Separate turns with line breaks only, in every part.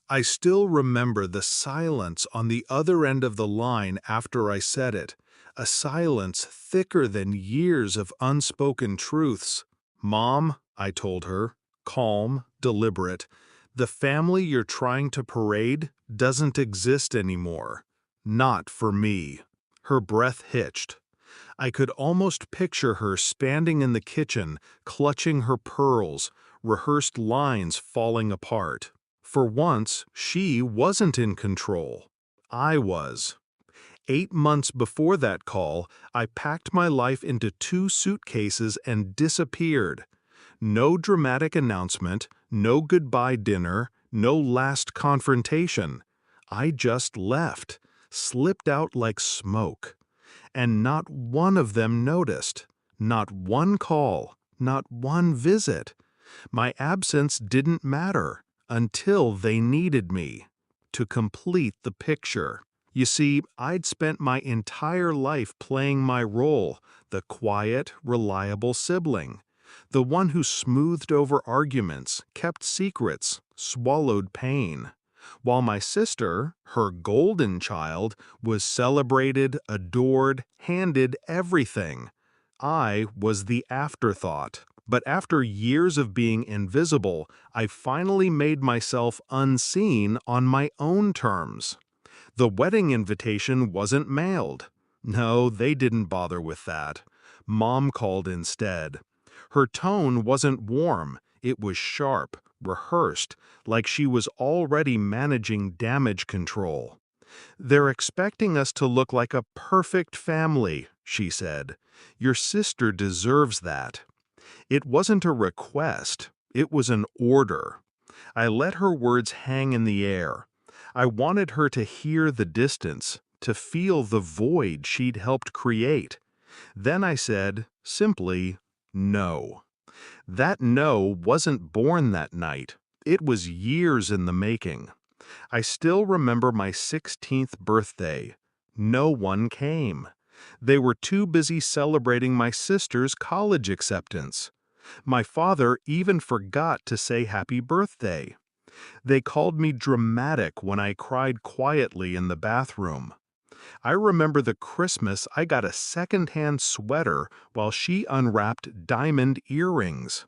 I still remember the silence on the other end of the line after I said it, a silence thicker than years of unspoken truths. "Mom," I told her, calm, deliberate, "the family you're trying to parade doesn't exist anymore. Not for me." Her breath hitched. I could almost picture her standing in the kitchen, clutching her pearls, rehearsed lines falling apart. For once, she wasn't in control. I was. 8 months before that call, I packed my life into 2 suitcases and disappeared. No dramatic announcement, no goodbye dinner, no last confrontation. I just left, slipped out like smoke. And not one of them noticed. Not one call, not one visit. My absence didn't matter until they needed me to complete the picture. You see, I'd spent my entire life playing my role, the quiet, reliable sibling, the one who smoothed over arguments, kept secrets, swallowed pain, while my sister, her golden child, was celebrated, adored, handed everything. I was the afterthought. But after years of being invisible, I finally made myself unseen on my own terms. The wedding invitation wasn't mailed. No, they didn't bother with that. Mom called instead. Her tone wasn't warm, it was sharp, rehearsed, like she was already managing damage control. "They're expecting us to look like a perfect family," she said. "Your sister deserves that." It wasn't a request, it was an order. I let her words hang in the air. I wanted her to hear the distance, to feel the void she'd helped create. Then I said, simply, no. That no wasn't born that night. It was years in the making. I still remember my 16th birthday. No one came. They were too busy celebrating my sister's college acceptance. My father even forgot to say happy birthday. They called me dramatic when I cried quietly in the bathroom. I remember the Christmas I got a second-hand sweater while she unwrapped diamond earrings.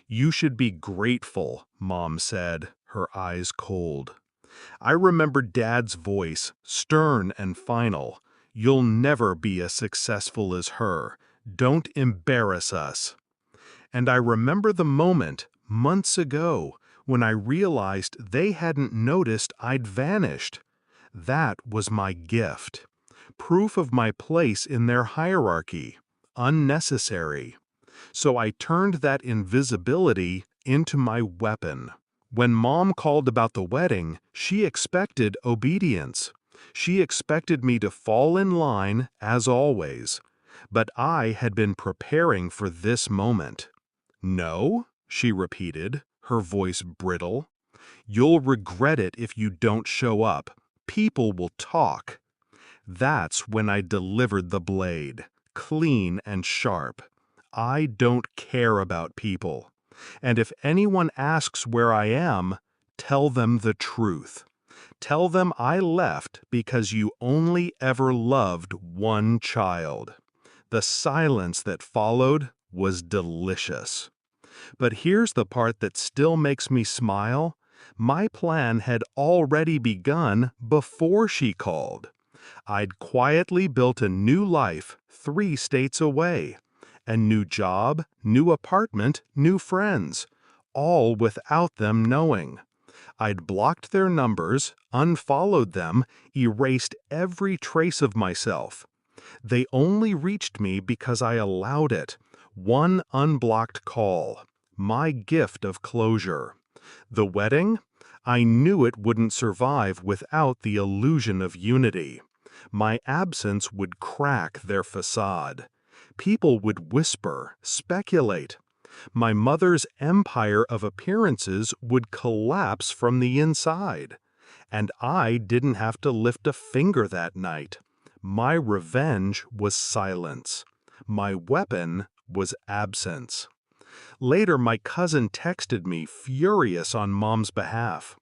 "You should be grateful," Mom said, her eyes cold. I remember Dad's voice, stern and final. "You'll never be as successful as her. Don't embarrass us." And I remember the moment, months ago, when I realized they hadn't noticed I'd vanished. That was my gift. Proof of my place in their hierarchy. Unnecessary. So I turned that invisibility into my weapon. When Mom called about the wedding, she expected obedience. She expected me to fall in line, as always. But I had been preparing for this moment. "No?" she repeated, her voice brittle. "You'll regret it if you don't show up. People will talk." That's when I delivered the blade, clean and sharp. I don't care about people. And if anyone asks where I am, tell them the truth. Tell them I left because you only ever loved one child. The silence that followed was delicious. But here's the part that still makes me smile. My plan had already begun before she called. I'd quietly built a new life 3 states away. A new job, new apartment, new friends, all without them knowing. I'd blocked their numbers, unfollowed them, erased every trace of myself. They only reached me because I allowed it. One unblocked call. My gift of closure. The wedding? I knew it wouldn't survive without the illusion of unity. My absence would crack their facade. People would whisper, speculate. My mother's empire of appearances would collapse from the inside. And I didn't have to lift a finger that night. My revenge was silence. My weapon was absence. Later, my cousin texted me, furious on Mom's behalf.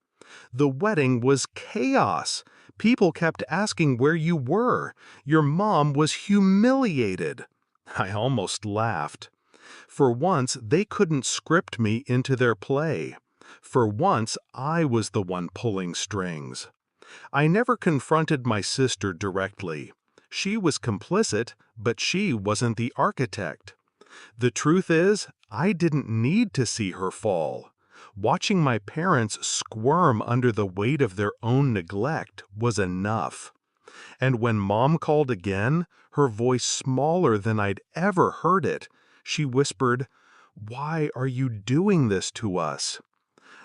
The wedding was chaos. People kept asking where you were. Your mom was humiliated. I almost laughed. For once, they couldn't script me into their play. For once, I was the one pulling strings. I never confronted my sister directly. She was complicit, but she wasn't the architect. The truth is, I didn't need to see her fall. Watching my parents squirm under the weight of their own neglect was enough. And when Mom called again, her voice smaller than I'd ever heard it, she whispered, "Why are you doing this to us?"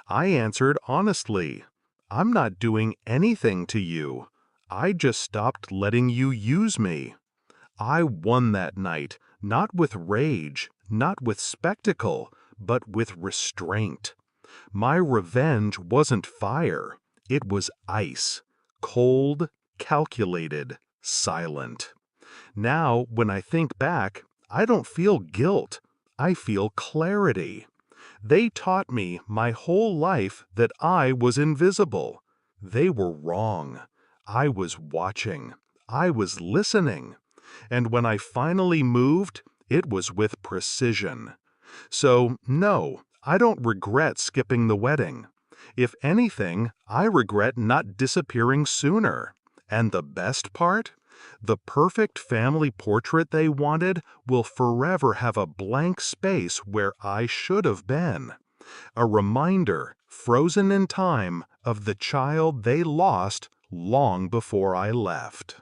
I answered honestly, "I'm not doing anything to you. I just stopped letting you use me." I won that night, not with rage, not with spectacle, but with restraint. My revenge wasn't fire. It was ice. Cold, calculated, silent. Now, when I think back, I don't feel guilt. I feel clarity. They taught me my whole life that I was invisible. They were wrong. I was watching. I was listening. And when I finally moved, it was with precision. So, no, I don't regret skipping the wedding. If anything, I regret not disappearing sooner. And the best part? The perfect family portrait they wanted will forever have a blank space where I should have been. A reminder, frozen in time, of the child they lost long before I left.